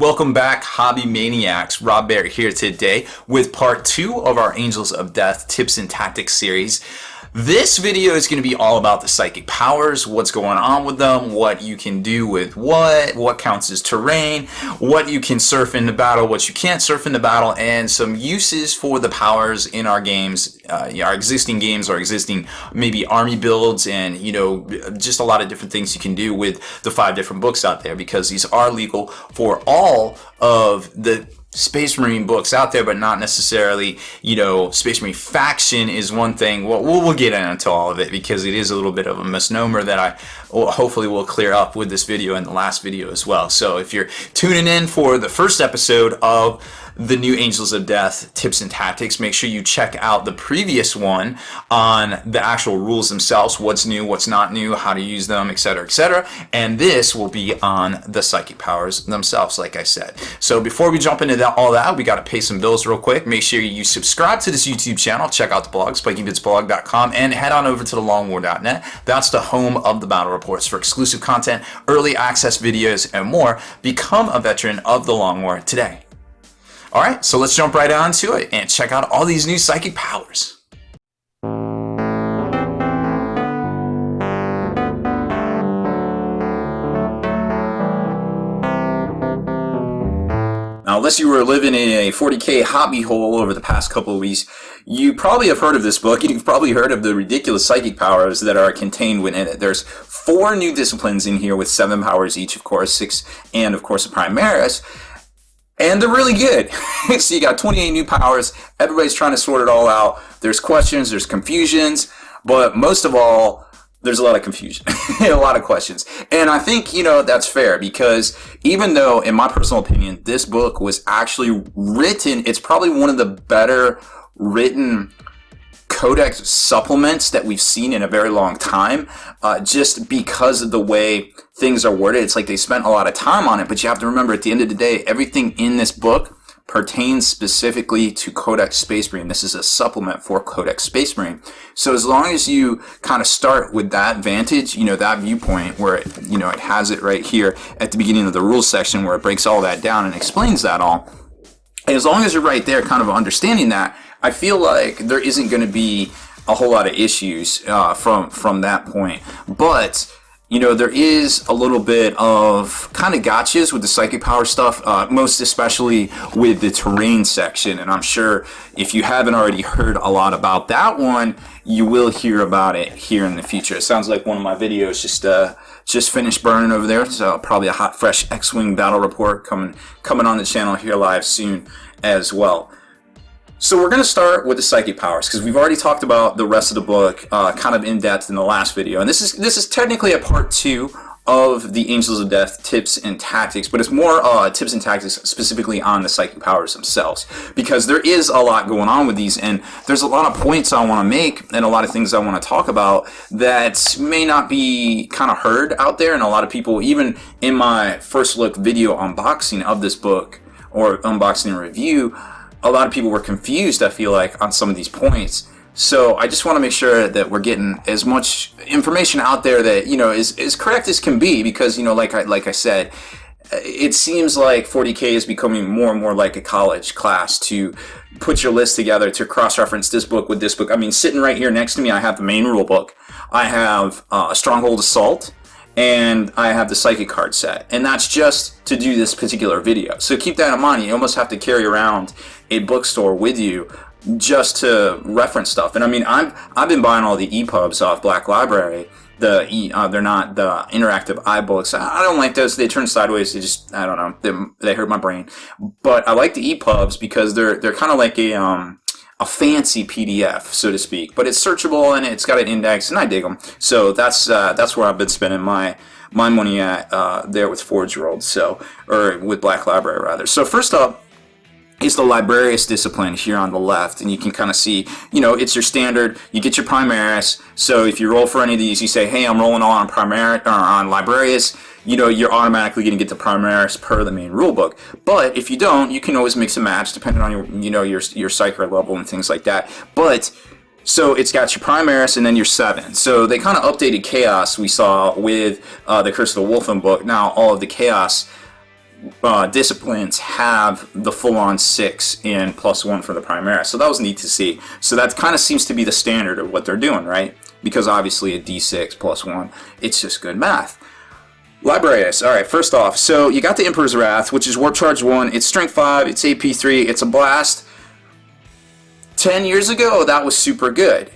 Welcome back, Hobby Maniacs. Rob Bear here today with part 2 of our Angels of Death Tips and Tactics series. This video is going to be all about the psychic powers, what's going on with them, what you can do with what counts as terrain, what you can surf in the battle, what you can't surf in the battle, and some uses for the powers in our games, our existing games, our existing maybe army builds, and just a lot of different things you can do with the 5 different books out there, because these are legal for all of the Space Marine books out there, but not necessarily, Space Marine faction is one thing. Well, we'll get into all of it because it is a little bit of a misnomer that I hopefully will clear up with this video and the last video as well. So if you're tuning in for the first episode of the new Angels of Death Tips and Tactics, make sure you check out the previous one on the actual rules themselves, what's new, what's not new, how to use them, etc., etc. And this will be on the psychic powers themselves, like I said. So before we jump into all that, we got to pay some bills real quick. Make sure you subscribe to this YouTube channel, check out the blog, spikybidsblog.com, and head on over to thelongwar.net. That's the home of the battle reports for exclusive content, early access videos, and more. Become a veteran of the Long War today. Alright, so let's jump right on to it and check out all these new psychic powers. Now, unless you were living in a 40K hobby hole over the past couple of weeks, you probably have heard of this book, and you've probably heard of the ridiculous psychic powers that are contained within it. There's 4 new disciplines in here with 7 powers each, of course, 6, and of course a Primaris. And they're really good. So you got 28 new powers. Everybody's trying to sort it all out. There's questions, there's confusions, but most of all, there's a lot of confusion, a lot of questions. And I think, that's fair, because even though, in my personal opinion, this book was actually written, it's probably one of the better written Codex supplements that we've seen in a very long time, just because of the way things are worded. It's like they spent a lot of time on it, but you have to remember, at the end of the day, everything in this book pertains specifically to Codex Space Marine. This is a supplement for Codex Space Marine. So as long as you kind of start with that vantage, that viewpoint where it, it has it right here at the beginning of the rules section where it breaks all that down and explains that all, and as long as you're right there kind of understanding that, I feel like there isn't going to be a whole lot of issues from that point. But there is a little bit of kind of gotchas with the psychic power stuff, most especially with the terrain section. And I'm sure if you haven't already heard a lot about that one, you will hear about it here in the future. It sounds like one of my videos just finished burning over there. So probably a hot, fresh X-Wing battle report coming on the channel here live soon as well. So we're going to start with the psychic powers, because we've already talked about the rest of the book kind of in depth in the last video, and this is technically a part 2 of the Angels of Death Tips and Tactics, but it's more tips and tactics specifically on the psychic powers themselves, because there is a lot going on with these, and there's a lot of points I want to make and a lot of things I want to talk about that may not be kind of heard out there, and a lot of people, even in my first look video unboxing of this book, or unboxing review, a lot of people were confused, I feel like, on some of these points. So I just want to make sure that we're getting as much information out there that, is correct as can be, because, like I said, it seems like 40K is becoming more and more like a college class to put your list together, to cross-reference this book with this book. I mean, sitting right here next to me, I have the main rule book. I have Stronghold Assault, and I have the psychic card set, and that's just to do this particular video. So keep that in mind. You almost have to carry around a bookstore with you just to reference stuff. And I mean, I've been buying all the EPUBs off Black Library. They're not the interactive iBooks. I don't like those. They turn sideways. They just, I don't know. They hurt my brain. But I like the EPUBs because they're kind of like a fancy PDF, so to speak, but it's searchable and it's got an index, and I dig them. So that's where I've been spending my money at there with Forge World, or with Black Library rather. So first up is the Librarius discipline here on the left, and you can kind of see, it's your standard. You get your Primaris. So if you roll for any of these, you say, hey, I'm rolling on Primaris or on Librarius. You're automatically going to get the Primaris per the main rulebook. But if you don't, you can always mix and match depending on your Psyker level and things like that. But so it's got your Primaris and then your 7. So they kind of updated Chaos we saw with the Curse of the Wolfen book. Now all of the Chaos disciplines have the full-on 6 and +1 for the Primaris. So that was neat to see. So that kind of seems to be the standard of what they're doing, right? Because obviously a D6 +1, it's just good math. Librarius. Alright, first off, so you got the Emperor's Wrath, which is Warp Charge 1. It's Strength 5, it's AP 3, it's a blast. 10 years ago, that was super good.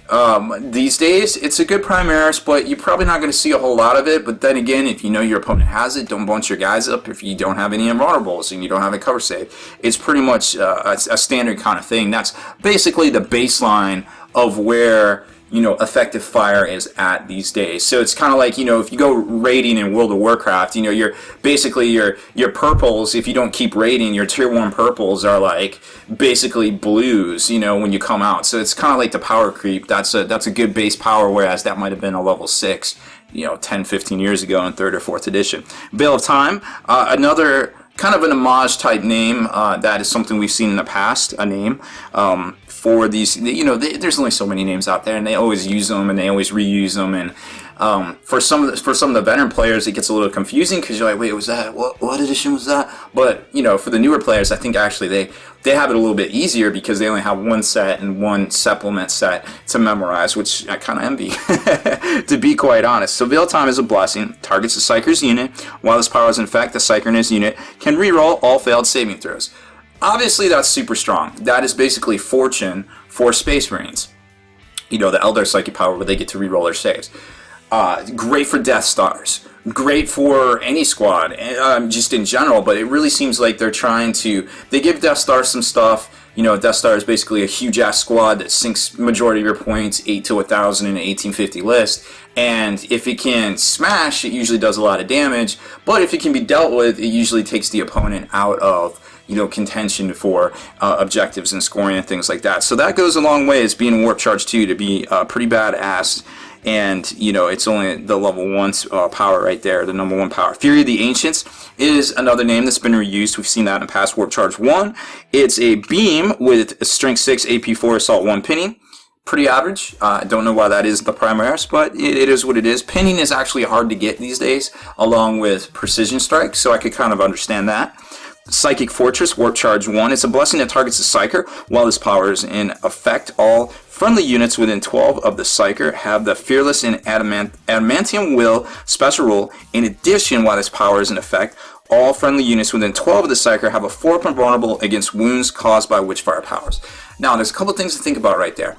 These days, it's a good Primaris, but you're probably not going to see a whole lot of it. But then again, if you know your opponent has it, don't bunch your guys up if you don't have any invulnerables and you don't have a cover save. It's pretty much a standard kind of thing. That's basically the baseline of where, you know, effective fire is at these days. So it's kind of like, you know, if you go raiding in World of Warcraft, you know, you're basically your purples, if you don't keep raiding, your tier 1 purples are like basically blues, you know, when you come out. So it's kind of like the power creep. That's a good base power, whereas that might have been a level 6, you know, 10, 15 years ago in 3rd or 4th edition. Veil of Time, another kind of an homage type name. That is something we've seen in the past, a name for these, you know, there's only so many names out there, and they always use them and they always reuse them. And for some of the veteran players, it gets a little confusing because you're like, wait, was that what edition was that? But you know, for the newer players, I think actually they have it a little bit easier because they only have one set and one supplement set to memorize, which I kind of envy, to be quite honest. So Veil of Time is a blessing, targets the Psyker's unit. While this power is in effect, the Psyker in his unit can reroll all failed saving throws. Obviously, that's super strong. That is basically fortune for Space Marines. You know, the Eldar Psychic power where they get to reroll their saves. Great for Death Stars. Great for any squad, just in general, but it really seems like they're trying to... They give Death Star some stuff. You know, Death Star is basically a huge-ass squad that sinks majority of your points, 8 to 1,000 in an 1850 list. And if it can smash, it usually does a lot of damage. But if it can be dealt with, it usually takes the opponent out of, you know, contention for objectives and scoring and things like that. So that goes a long way as being Warp Charge 2 to be pretty badass. And, you know, it's only the level 1 power right there, the number 1 power. Fury of the Ancients is another name that's been reused. We've seen that in past Warp Charge 1. It's a beam with Strength 6, AP 4, Assault 1 pinning. Pretty average. I don't know why that is the Primaris, but it is what it is. Pinning is actually hard to get these days, along with Precision Strike, so I could kind of understand that. Psychic Fortress, Warp Charge 1. It's a blessing that targets the Psyker. While this power is in effect, all friendly units within 12 of the Psyker have the Fearless and Adamantium Will special rule. In addition, while this power is in effect, all friendly units within 12 of the Psyker have a 4-point vulnerable against wounds caused by Witchfire powers. Now, there's a couple things to think about right there.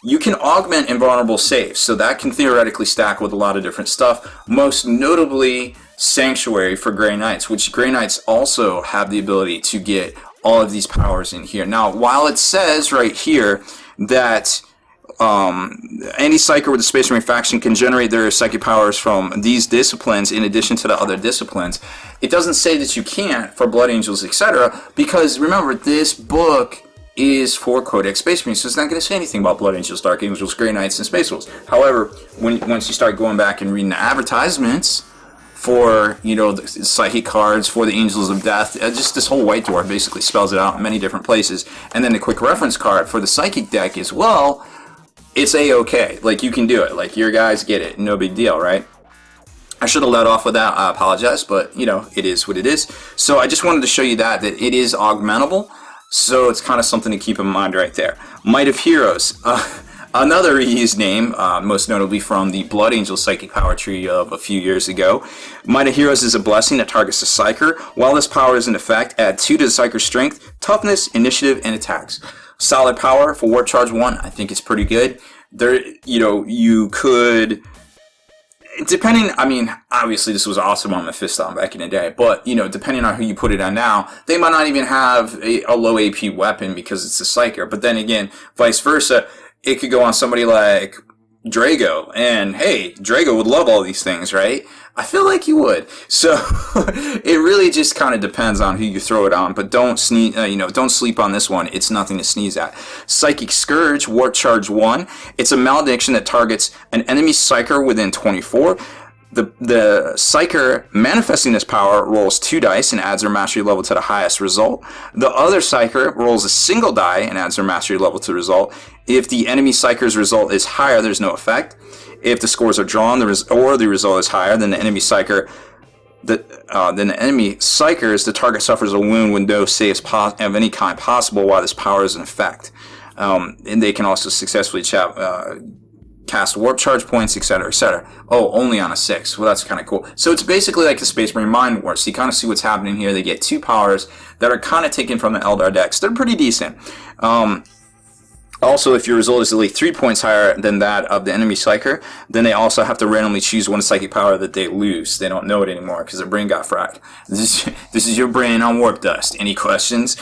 You can augment invulnerable saves, so that can theoretically stack with a lot of different stuff, most notably Sanctuary for Grey Knights, which Grey Knights also have the ability to get all of these powers in here. Now, while it says right here that any Psyker with a Space Marine faction can generate their psychic powers from these disciplines in addition to the other disciplines, it doesn't say that you can't for Blood Angels, etc., because remember, this book is for Codex Space Marines, so it's not going to say anything about Blood Angels, Dark Angels, Grey Knights, and Space Wolves. However, once you start going back and reading the advertisements for, you know, the psychic cards, for the Angels of Death, just this whole White Dwarf basically spells it out in many different places, and then the quick reference card for the psychic deck as well, it's A-okay. Like, you can do it. Like, your guys get it. No big deal, right? I should have let off with that. I apologize, but, you know, it is what it is. So I just wanted to show you that it is augmentable. So it's kind of something to keep in mind right there. Might of Heroes. Another reused name, most notably from the Blood Angel Psychic Power Tree of a few years ago. Might of Heroes is a blessing that targets the Psyker. While this power is in effect, add 2 to the Psyker's strength, toughness, initiative, and attacks. Solid power for Warp Charge 1. I think it's pretty good. There, you know, you could... Depending, I mean, obviously this was awesome on Mephiston back in the day, but, you know, depending on who you put it on now, they might not even have a low AP weapon because it's a Psyker. But then again, vice versa, it could go on somebody like Drago, and hey, Drago would love all these things, right? I feel like you would. So it really just kind of depends on who you throw it on, but don't don't sleep on this one. It's nothing to sneeze at. Psychic Scourge, Warp Charge 1. It's a malediction that targets an enemy Psyker within 24. The Psyker manifesting this power rolls 2 dice and adds their mastery level to the highest result. The other Psyker rolls a single die and adds their mastery level to the result. If the enemy Psyker's result is higher, there's no effect. If the scores are drawn or the result is higher, then the enemy Psyker then the enemy psychers, the target suffers a wound with no saves of any kind possible while this power is in effect. And they can also successfully cast warp charge points, etc., etc. Oh, only on a 6. Well, that's kind of cool. So it's basically like the Space Marine Mind War. So you kind of see what's happening here. They get 2 powers that are kind of taken from the Eldar decks. They're pretty decent. Also, if your result is at least 3 points higher than that of the enemy psyker, then they also have to randomly choose one psychic power that they lose. They don't know it anymore because their brain got fried. This is your brain on warp dust. Any questions?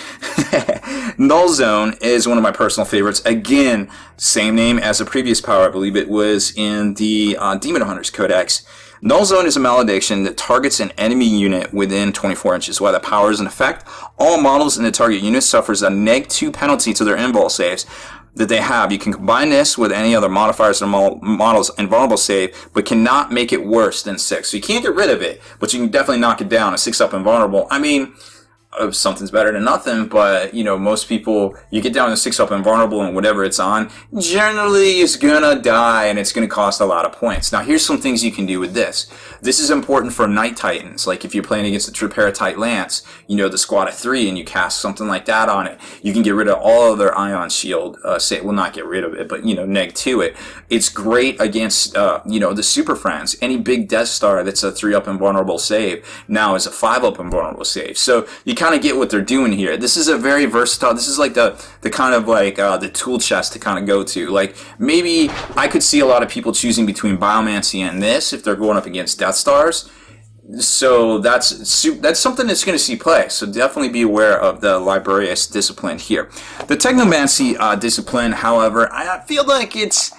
Null Zone is one of my personal favorites. Again, same name as the previous power. I believe it was in the Demon Hunters Codex. Null Zone is a malediction that targets an enemy unit within 24 inches. While the power is in effect, all models in the target unit suffers a -2 penalty to their invul saves that they have. You can combine this with any other modifiers or models invulnerable save, but cannot make it worse than 6. So you can't get rid of it, but you can definitely knock it down. A 6-up invulnerable. I mean, something's better than nothing, but you know, most people, you get down to 6-up invulnerable and whatever it's on, generally is gonna die and it's gonna cost a lot of points. Now here's some things you can do with this. This is important for Night Titans. Like if you're playing against the Triparatite Lance, you know, the squad of 3, and you cast something like that on it, you can get rid of all of their Ion Shield, well, not get rid of it, but you know, neg to it. It's great against you know, the Super Friends. Any big Death Star that's a 3-up invulnerable save now is a 5-up invulnerable save. So you kind of get what they're doing here. This is a very versatile, this is like the kind of like the tool chest to kind of go to. Like maybe I could see a lot of people choosing between Biomancy and this if they're going up against Death Stars. So that's something that's going to see play. So definitely be aware of the Librarius discipline here. The Technomancy discipline, however, I feel like it's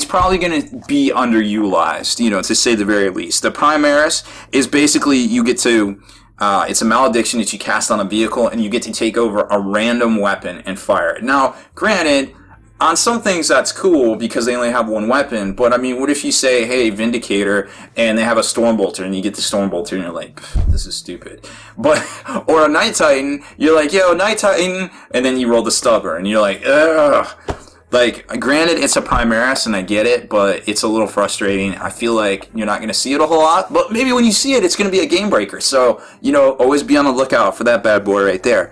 probably going to be underutilized, you know, to say the very least. The Primaris is basically you get to it's a malediction that you cast on a vehicle, and you get to take over a random weapon and fire it. Now, granted, on some things that's cool because they only have one weapon, but I mean, what if you say, hey, Vindicator, and they have a Stormbolter, and you get the Stormbolter, and you're like, this is stupid. But, or a Night Titan, you're like, yo, Night Titan, and then you roll the Stubborn, and you're like, ugh. Like, granted, it's a Primaris, and I get it, but it's a little frustrating. I feel like you're not going to see it a whole lot, but maybe when you see it, it's going to be a game breaker. So, you know, always be on the lookout for that bad boy right there.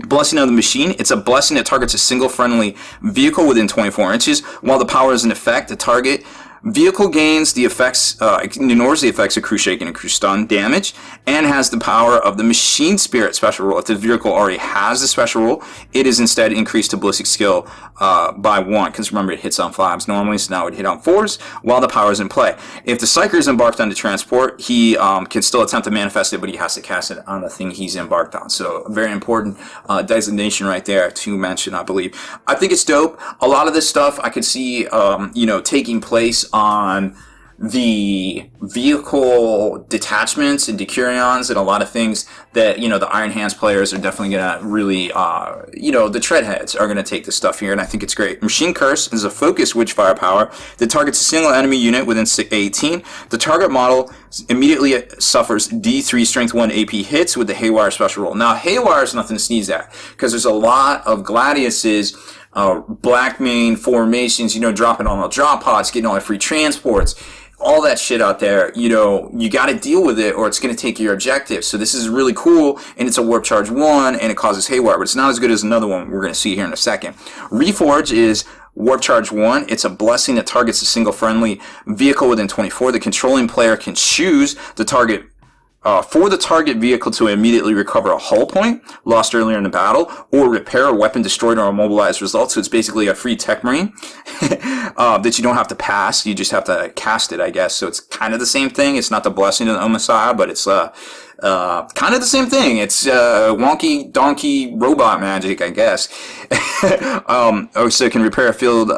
Blessing of the Machine. It's a blessing that targets a single friendly vehicle within 24 inches. While the power is in effect, the target vehicle gains the effects, ignores the effects of Crew Shaken and Crew Stun damage, and has the power of the Machine Spirit special rule. If the vehicle already has the special rule, it is instead increased to ballistic skill by 1, because remember, it hits on 5s normally, so now it would hit on 4s while the power is in play. If the Psyker is embarked on the transport, he can still attempt to manifest it, but he has to cast it on the thing he's embarked on. So a very important designation right there to mention, I believe. I think it's dope. A lot of this stuff I could see, you know, taking place on the vehicle detachments and Decurions and a lot of things that, you know, the Iron Hands players are definitely going to really, you know, the Treadheads are going to take this stuff here, and I think it's great. Machine Curse is a focused Witchfire power that targets a single enemy unit within 18. The target model immediately suffers D3 Strength 1 AP hits with the Haywire special roll. Now, Haywire is nothing to sneeze at, because there's a lot of Gladiuses, black main formations, you know, dropping on the drop pods, getting all the free transports, all that shit out there. You know, you got to deal with it or it's going to take your objective. So this is really cool, and it's a Warp Charge 1, and it causes Haywire, but it's not as good as another one we're going to see here in a second. Reforge is Warp Charge 1. It's a blessing that targets a single friendly vehicle within 24. The controlling player can choose the target for the target vehicle to immediately recover a hull point lost earlier in the battle, or repair a weapon destroyed or immobilized result. So it's basically a free Tech Marine that you don't have to pass. You just have to cast it, I guess. So it's kind of the same thing. It's not the blessing of the Messiah, but it's kind of the same thing. It's wonky donkey robot magic, I guess. So it can repair a field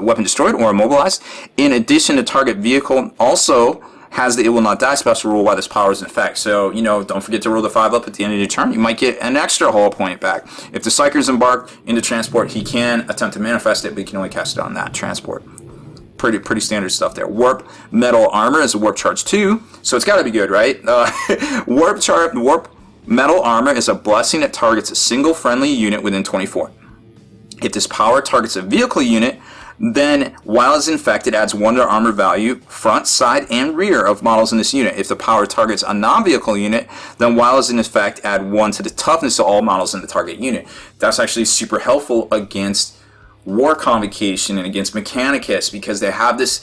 weapon destroyed or immobilized. In addition, the target vehicle also has the It Will Not Die special rule while this power is in effect. So, you know, don't forget to roll the 5-up at the end of your turn. You might get an extra hull point back. If the Psyker's embarked into transport, he can attempt to manifest it, but he can only cast it on that transport. Pretty standard stuff there. Warp Metal Armor is a Warp Charge 2, so it's got to be good, right? Warp Metal Armor is a blessing that targets a single friendly unit within 24. If this power targets a vehicle unit, Then, while it's infected, adds 1 to armor value, front, side, and rear of models in this unit. If the power targets a non-vehicle unit, then while it's in effect, add 1 to the toughness of all models in the target unit. That's actually super helpful against War Convocation and against Mechanicus, because they have this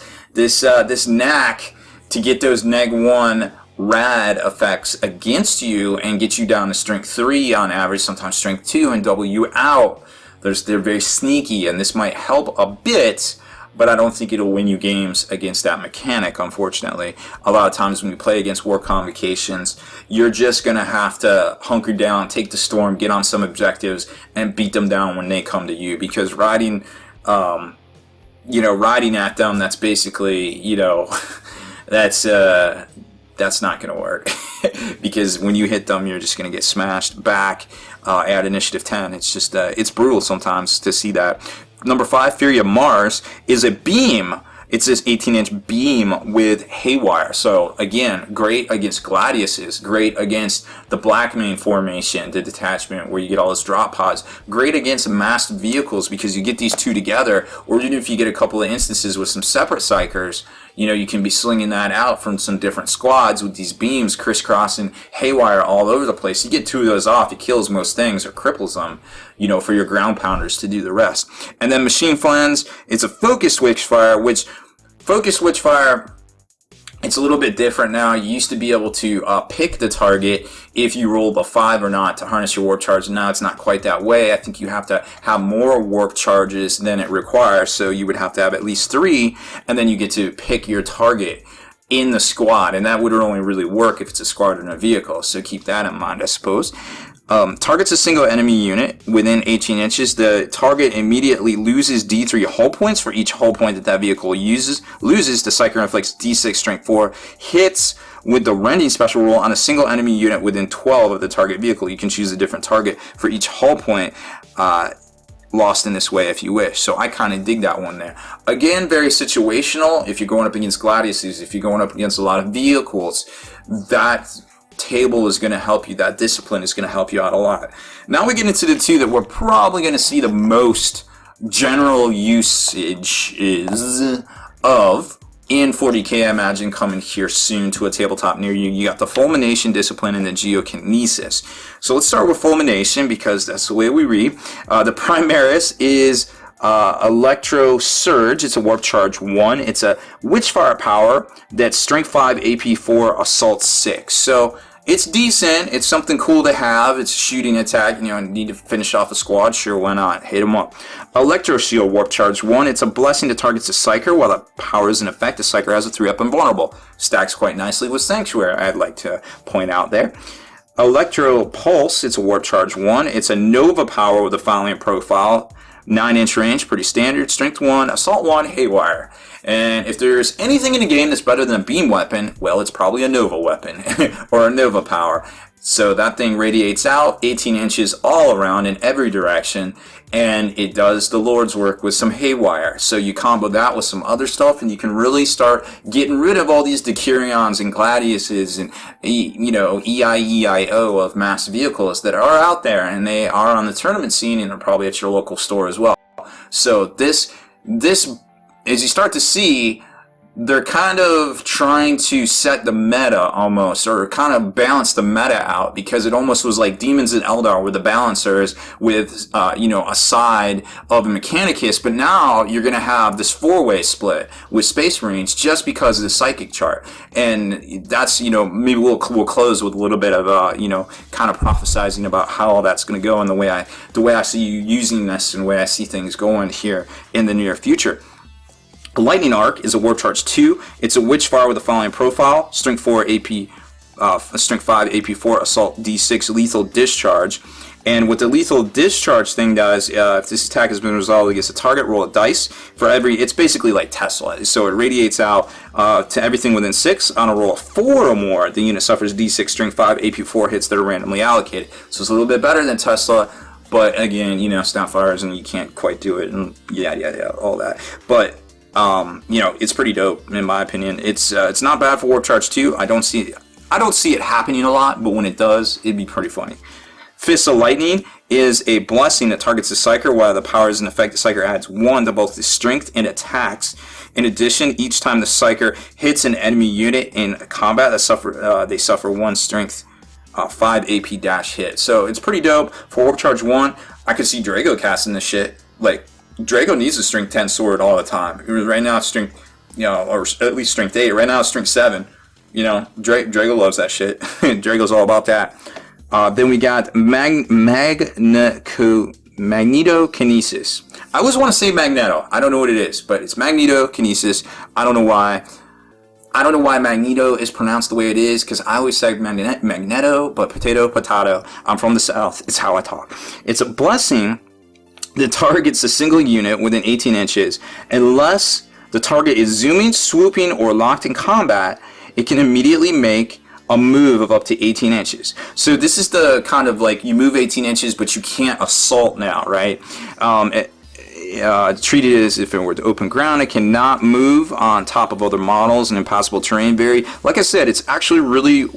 knack to get those neg-1 rad effects against you and get you down to strength 3 on average, sometimes strength 2, and double you out. They're very sneaky, and this might help a bit, but I don't think it'll win you games against that mechanic, unfortunately. A lot of times when you play against War Convocations, you're just going to have to hunker down, take the storm, get on some objectives, and beat them down when they come to you, because riding at them, that's basically, that's not going to work. Because when you hit them, you're just going to get smashed back at initiative 10. It's just, it's brutal sometimes to see that. Number 5, Fury of Mars, is a beam. It's this 18-inch beam with haywire. So, again, great against Gladiuses, great against the Blackmane formation, the detachment where you get all those drop pods. Great against massed vehicles, because you get these two together, or even if you get a couple of instances with some separate psychers, you can be slinging that out from some different squads with these beams crisscrossing haywire all over the place. You get 2 of those off, it kills most things or cripples them, for your ground pounders to do the rest. And then Machine Flans, it's a focused Witchfire, which focused Witchfire, it's a little bit different now. You used to be able to pick the target if you rolled a 5 or not to harness your warp charge. Now it's not quite that way. I think you have to have more warp charges than it requires, so you would have to have at least 3, and then you get to pick your target in the squad, and that would only really work if it's a squad and a vehicle, so keep that in mind, I suppose. Targets a single enemy unit within 18 inches. The target immediately loses D3 hull points for each hull point that vehicle loses. The Psyker inflicts D6 strength 4 hits with the rending special roll on a single enemy unit within 12 of the target vehicle. You can choose a different target for each hull point lost in this way if you wish. So I kind of dig that one there. Again, very situational. If you're going up against Gladiuses, if you're going up against a lot of vehicles, that table is going to help you. That discipline is going to help you out a lot. Now we get into the 2 that we're probably going to see the most general usage of in 40k, I imagine, coming here soon to a tabletop near you. You got the Fulmination Discipline and the Geokinesis. So let's start with Fulmination, because that's the way we read. The Primaris is Electro Surge. It's a Warp Charge 1. It's a Witchfire power that's Strength 5, AP 4, Assault 6. So it's decent. It's something cool to have. It's a shooting attack. Need to finish off a squad. Sure, why not? Hit them up. Electro Shield Warp Charge 1. It's a blessing that targets a Psyker. While the power is in effect, the Psyker has a 3-up invulnerable. Stacks quite nicely with Sanctuary, I'd like to point out there. Electro Pulse. It's a Warp Charge 1. It's a Nova power with a Valiant profile. 9-inch range, pretty standard. Strength 1, Assault 1, Haywire. And if there's anything in the game that's better than a beam weapon, well, it's probably a Nova weapon or a Nova power. So that thing radiates out 18 inches all around in every direction, and it does the Lord's work with some haywire. So you combo that with some other stuff, and you can really start getting rid of all these Decurions and Gladiuses and, EIO of mass vehicles that are out there, and they are on the tournament scene and are probably at your local store as well. So this, as you start to see, they're kind of trying to set the meta almost, or kind of balance the meta out, because it almost was like Demons and Eldar were the balancers with, a side of a Mechanicus, but now you're going to have this 4-way split with Space Marines just because of the Psychic chart. And that's, maybe we'll close with a little bit of, kind of prophesizing about how all that's going to go and the way I see you using this and the way I see things going here in the near future. Lightning Arc is a Warp Charge 2. It's a Witchfire with a following profile: Strength 4, Strength 5, AP 4, Assault D6, Lethal Discharge. And what the Lethal Discharge thing does, if this attack has been resolved against a target, roll a dice for every. It's basically like Tesla, so it radiates out to everything within 6. On a roll of 4 or more, the unit suffers D6, Strength 5, AP 4 hits that are randomly allocated. So it's a little bit better than Tesla. But again, Snapfires, and you can't quite do it, and all that. But it's pretty dope in my opinion. It's not bad for Warp Charge 2. I don't see it happening a lot, but when it does, it'd be pretty funny. Fist of Lightning is a blessing that targets the Psyker while the power is in effect. The Psyker adds 1 to both the strength and attacks. In addition, each time the Psyker hits an enemy unit in combat, they suffer 1 strength 5 AP dash hit. So it's pretty dope. For Warp Charge 1, I could see Drago casting this shit. Like, Drago needs a strength 10 sword all the time. Right now it's strength, or at least strength 8. Right now it's strength 7. Drago loves that shit. Drago's all about that. Then we got Magnetokinesis. I always want to say Magneto. I don't know what it is, but it's Magnetokinesis. I don't know why. I don't know why Magneto is pronounced the way it is, because I always say Magneto, but potato. I'm from the South. It's how I talk. It's a blessing that targets a single unit within 18 inches. Unless the target is zooming, swooping, or locked in combat, it can immediately make a move of up to 18 inches. So this is the kind of like, you move 18 inches, but you can't assault now, right? Treated as if it were the open ground. It cannot move on top of other models and impassable terrain. Like I said, it's actually really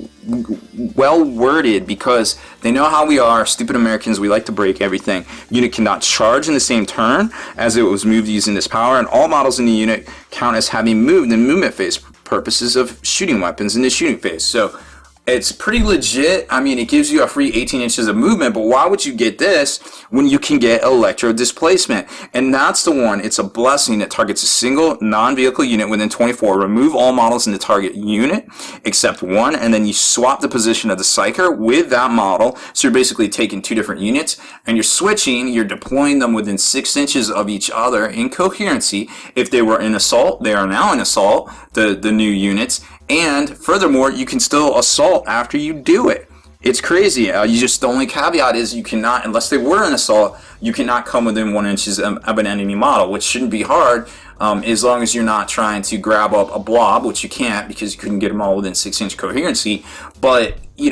well worded, because they know how we are, stupid Americans. We like to break everything. Unit cannot charge in the same turn as it was moved using this power, and all models in the unit count as having moved in movement phase purposes of shooting weapons in the shooting phase. So it's pretty legit. I mean, it gives you a free 18 inches of movement, but why would you get this when you can get electro displacement? And that's the one. It's a blessing that targets a single non-vehicle unit within 24. Remove all models in the target unit except 1, and then you swap the position of the Psyker with that model. So you're basically taking 2 different units, and you're deploying them within 6 inches of each other in coherency. If they were in assault, they are now in assault, the new units. And furthermore, you can still assault after you do it. It's crazy. The only caveat is you cannot, unless they were in assault, you cannot come within 1 inch of an enemy model, which shouldn't be hard, as long as you're not trying to grab up a blob, which you can't because you couldn't get them all within 6 inch coherency. But you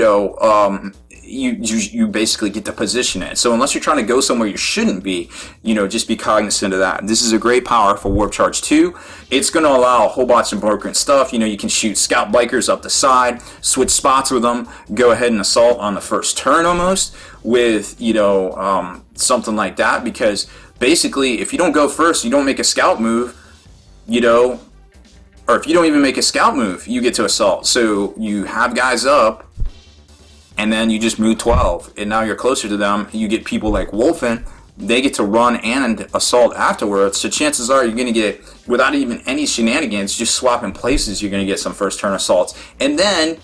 basically get to position it. So unless you're trying to go somewhere you shouldn't be, just be cognizant of that. This is a great power for Warp Charge 2. It's going to allow a whole bunch of broken stuff. You can shoot scout bikers up the side, switch spots with them, go ahead and assault on the first turn almost with, something like that. Because basically, if you don't go first, you don't make a scout move, or if you don't even make a scout move, you get to assault. So you have guys up, and then you just move 12, and now you're closer to them. You get people like Wolfen, they get to run and assault afterwards. So chances are you're going to get, without even any shenanigans, just swapping places, you're going to get some first turn assaults. And then,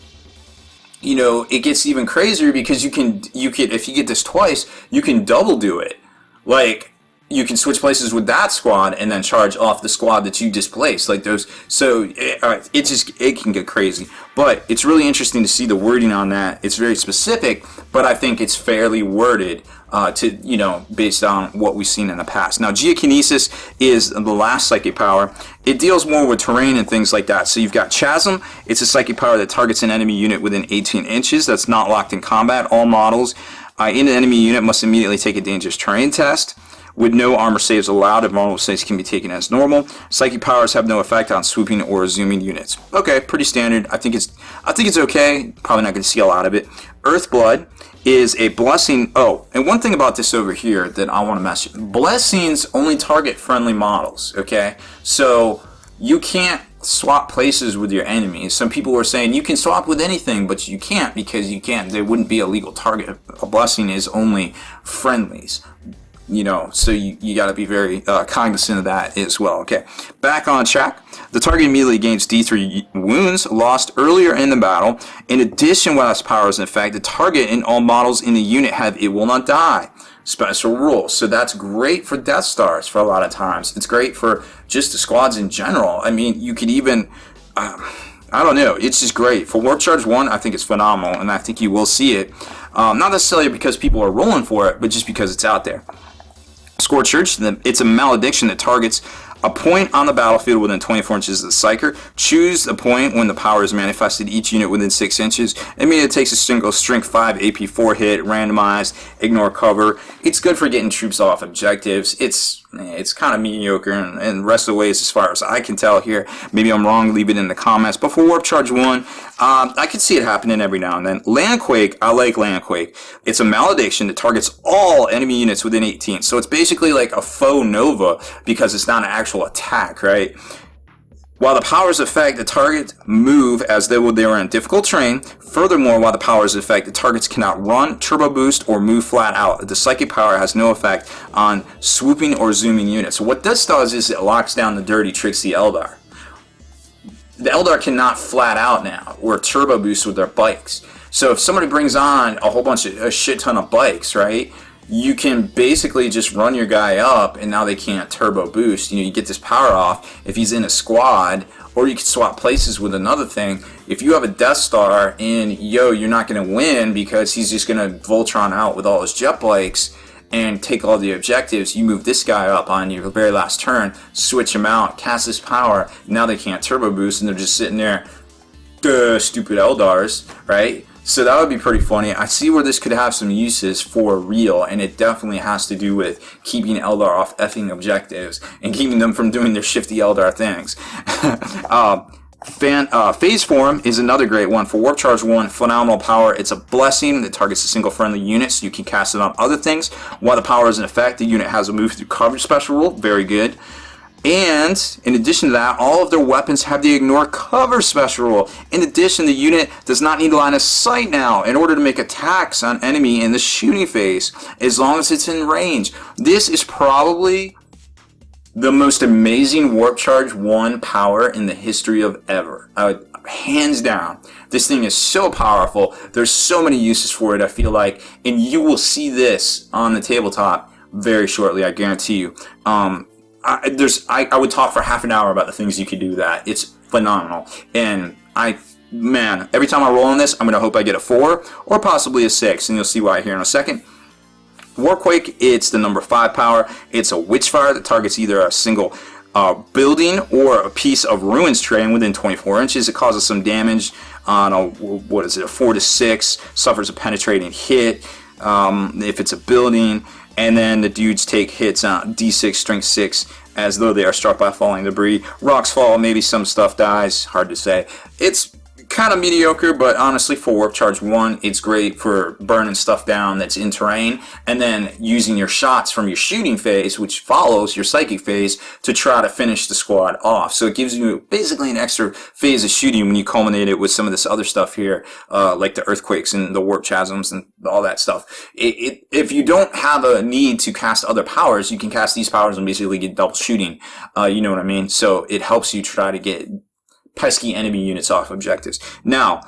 it gets even crazier, because you can, if you get this twice, you can double do it. Like, you can switch places with that squad and then charge off the squad that you displaced. Like those, so it can get crazy. But it's really interesting to see the wording on that. It's very specific, but I think it's fairly worded based on what we've seen in the past. Now, Geokinesis is the last psychic power. It deals more with terrain and things like that. So you've got Chasm. It's a psychic power that targets an enemy unit within 18 inches that's not locked in combat. All models in an enemy unit must immediately take a dangerous terrain test, with no armor saves allowed. If normal saves can be taken as normal. Psychic powers have no effect on swooping or zooming units. Okay, pretty standard. I think it's okay. Probably not going to see a lot of it. Earthblood is a blessing. Oh, and one thing about this over here that I want to mention: blessings only target friendly models. Okay, so you can't swap places with your enemies. Some people were saying you can swap with anything, but you can't, because you can't. They wouldn't be a legal target. A blessing is only friendlies. So you got to be very cognizant of that as well. Okay, back on track. The target immediately gains D3 wounds lost earlier in the battle. In addition, while this power is in effect, the target and all models in the unit have it will not die special rule. So that's great for Death Stars for a lot of times. It's great for just the squads in general. I mean, you could even, I don't know, it's just great. For Warp Charge 1, I think it's phenomenal, and I think you will see it. Not necessarily because people are rolling for it, but just because it's out there. Scorched Earth, it's a malediction that targets a point on the battlefield within 24 inches of the Psyker. Choose a point when the power is manifested, each unit within 6 inches. I mean, it takes a single strength 5 AP4 hit, randomized, ignore cover. It's good for getting troops off objectives. It's it's kind of mediocre, and the rest of the ways, as far as I can tell here, maybe I'm wrong, leave it in the comments. But for Warp Charge 1, I can see it happening every now and then. Landquake, I like Landquake. It's a malediction that targets all enemy units within 18. So it's basically like a faux Nova, because it's not an actual attack, right? While the powers affect the target move as though they were in difficult terrain. Furthermore, while the powers affect the targets cannot run, turbo boost, or move flat out. The psychic power has no effect on swooping or zooming units. So what this does is it locks down the dirty tricksy Eldar. The Eldar cannot flat out now, or turbo boost with their bikes. So if somebody brings on a shit ton of bikes, right? You can basically just run your guy up, and now they can't turbo boost. You get this power off if he's in a squad, or you can swap places with another thing. If you have a Death Star, and you're not going to win because he's just going to Voltron out with all his jet bikes and take all the objectives. You move this guy up on your very last turn, switch him out, cast his power. Now they can't turbo boost, and they're just sitting there, stupid Eldars, right? So that would be pretty funny. I see where this could have some uses for real, and it definitely has to do with keeping Eldar off effing objectives and keeping them from doing their shifty Eldar things. Phase Form is another great one. For Warp Charge 1, phenomenal power. It's a blessing that targets a single friendly unit, so you can cast it on other things. While the power is in effect, the unit has a move through coverage special rule. Very good. And in addition to that, all of their weapons have the ignore cover special rule. In addition, the unit does not need line of sight now in order to make attacks on enemy in the shooting phase, as long as it's in range. This is probably the most amazing Warp Charge 1 power in the history of ever. Hands down. This thing is so powerful. There's so many uses for it, I feel like. And you will see this on the tabletop very shortly, I guarantee you. I would talk for half an hour about the things you could do with that. It's phenomenal. And every time I roll on this, I'm going to hope I get a 4 or possibly a 6. And you'll see why here in a second. Warquake, it's the number 5 power. It's a Witchfire that targets either a single building or a piece of ruins terrain within 24 inches. It causes some damage on a 4 to 6, suffers a penetrating hit if it's a building. And then the dudes take hits on D6, strength 6, as though they are struck by falling debris. Rocks fall, maybe some stuff dies, hard to say. It's kind of mediocre, but honestly, for Warp Charge 1, it's great for burning stuff down that's in terrain, and then using your shots from your shooting phase, which follows your psychic phase, to try to finish the squad off. So it gives you basically an extra phase of shooting when you culminate it with some of this other stuff here, like the earthquakes and the warp chasms and all that stuff. If you don't have a need to cast other powers, you can cast these powers and basically get double shooting. You know what I mean? So it helps you try to get pesky enemy units off objectives. Now,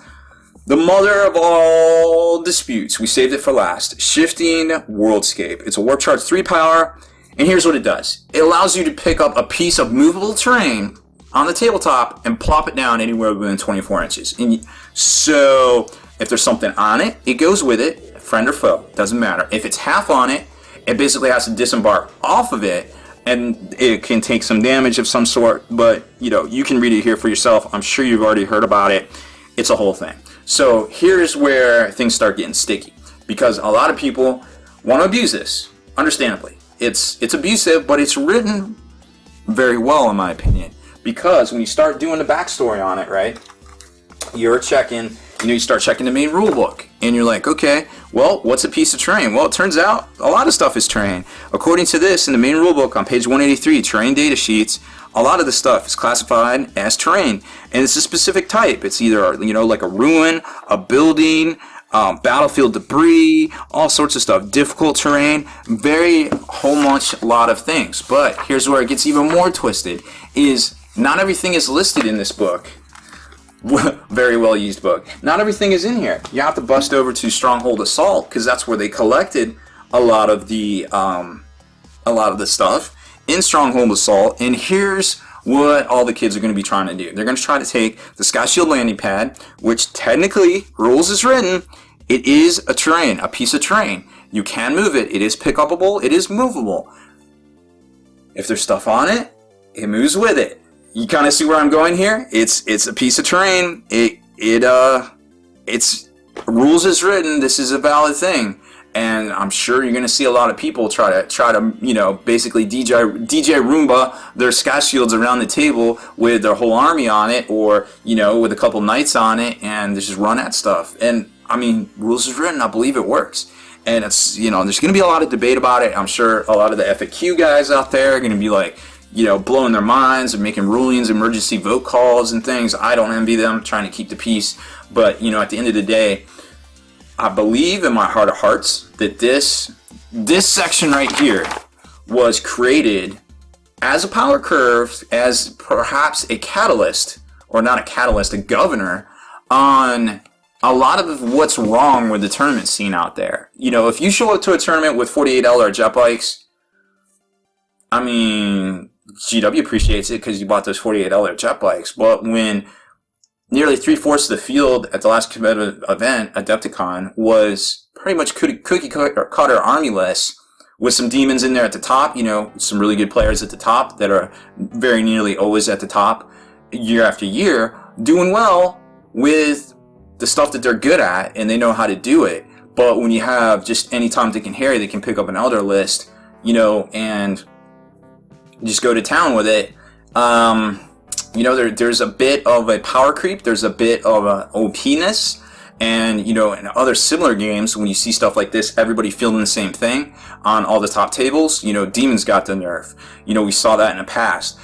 the mother of all disputes, we saved it for last. Shifting Worldscape. It's a Warp Charge 3 power, and here's what it does. It allows you to pick up a piece of movable terrain on the tabletop and plop it down anywhere within 24 inches. And so, if there's something on it, it goes with it, friend or foe, doesn't matter. If it's half on it, it basically has to disembark off of it, and it can take some damage of some sort, but you can read it here for yourself. I'm sure you've already heard about it. It's a whole thing. So here's where things start getting sticky, because a lot of people want to abuse this, understandably. It's abusive, but it's written very well, in my opinion, because when you start doing the backstory on it, right, you're checking, you start checking the main rule book, and you're like, okay, well, what's a piece of terrain? Well, it turns out a lot of stuff is terrain. According to this, in the main rule book on page 183, terrain data sheets, a lot of the stuff is classified as terrain, and it's a specific type. It's either, like a ruin, a building, battlefield debris, all sorts of stuff, difficult terrain, very lot of things. But here's where it gets even more twisted, is not everything is listed in this book. Very well used book. Not everything is in here. You have to bust over to Stronghold Assault, because that's where they collected a lot of the stuff in Stronghold Assault. And here's what all the kids are going to be trying to do. They're going to try to take the Sky Shield landing pad, which technically, rules is written, it is a terrain, a piece of terrain. You can move it. It is pick-upable. It is movable. If there's stuff on it, it moves with it. You kind of see where I'm going here? It's a piece of terrain. It's rules is written. This is a valid thing. and I'm sure you're going to see a lot of people try to basically DJ Roomba their sky shields around the table with their whole army on it, or with a couple knights on it, and they just run at stuff. And I mean, rules is written. I believe it works. And it's there's going to be a lot of debate about it. I'm sure a lot of the FAQ guys out there are going to be like, blowing their minds and making rulings, emergency vote calls and things. I don't envy them, trying to keep the peace. But at the end of the day, I believe in my heart of hearts that this section right here was created as a power curve, as perhaps a catalyst, or not a catalyst, a governor on a lot of what's wrong with the tournament scene out there. If you show up to a tournament with 48 Eldar jet bikes, I mean, GW appreciates it because you bought those 48 Eldar jet bikes. But when nearly 3/4 of the field at the last competitive event, Adepticon, was pretty much cookie cutter army list, with some demons in there at the top, some really good players at the top that are very nearly always at the top year after year, doing well with the stuff that they're good at, and they know how to do it. But when you have just any Tom, Dick, and Harry that can pick up an Eldar list, and just go to town with it, there's a bit of a power creep, there's a bit of a OP-ness, and in other similar games, when you see stuff like this, everybody feeling the same thing on all the top tables, demons got the nerf. We saw that in the past.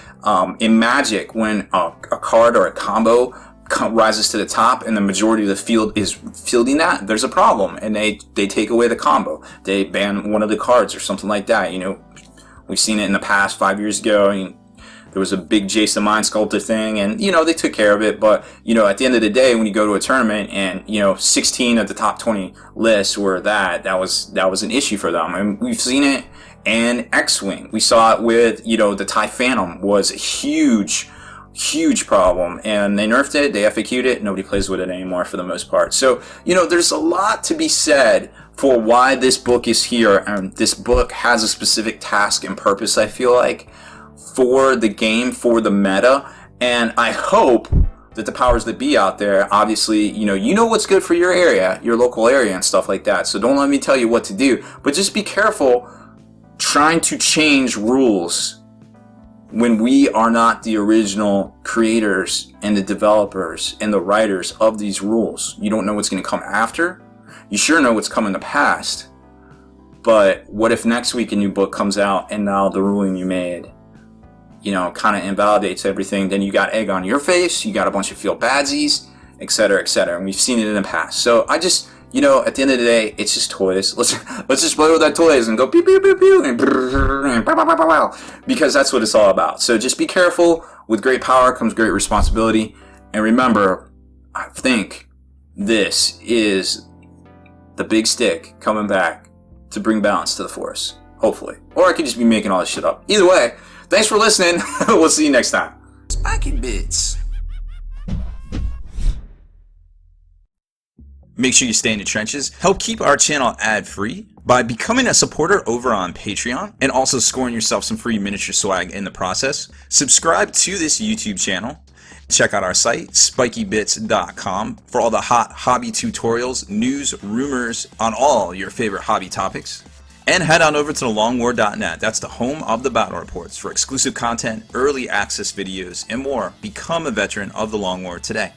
In Magic, when a card or a combo rises to the top and the majority of the field is fielding that, there's a problem, and they take away the combo. They ban one of the cards or something like that. We've seen it in the past. 5 years ago, there was a big Jason Mind Sculptor thing, and they took care of it. But at the end of the day, when you go to a tournament and 16 of the top 20 lists were that was an issue for them. And we've seen it in X-Wing. We saw it with the TIE Phantom was a huge problem, and they nerfed it, they FAQ'd it, nobody plays with it anymore for the most part. So there's a lot to be said for why this book is here, and this book has a specific task and purpose, I feel like, for the game, for the meta. And I hope that the powers that be out there, obviously, you know what's good for your area, your local area and stuff like that, so don't let me tell you what to do, but just be careful trying to change rules when we are not the original creators and the developers and the writers of these rules. You don't know what's going to come after. You sure know what's come in the past. But what if next week a new book comes out and now the ruling you made, kind of invalidates everything? Then you got egg on your face, you got a bunch of feel badsies, etc., etc. And we've seen it in the past. So I just, at the end of the day, it's just toys. Let's just play with that toys and go pew pew pew pew and pow, pow, pow, pow, pow, because that's what it's all about. So just be careful. With great power comes great responsibility. And remember, I think this is the big stick coming back to bring balance to the Force. Hopefully. Or I could just be making all this shit up. Either way, thanks for listening. We'll see you next time. Spiky Bits. Make sure you stay in the trenches. Help keep our channel ad-free by becoming a supporter over on Patreon, and also scoring yourself some free miniature swag in the process. Subscribe to this YouTube channel. Check out our site, spikybits.com, for all the hot hobby tutorials, news, rumors on all your favorite hobby topics. And head on over to thelongwar.net. That's the home of the battle reports for exclusive content, early access videos, and more. Become a veteran of the Long War today.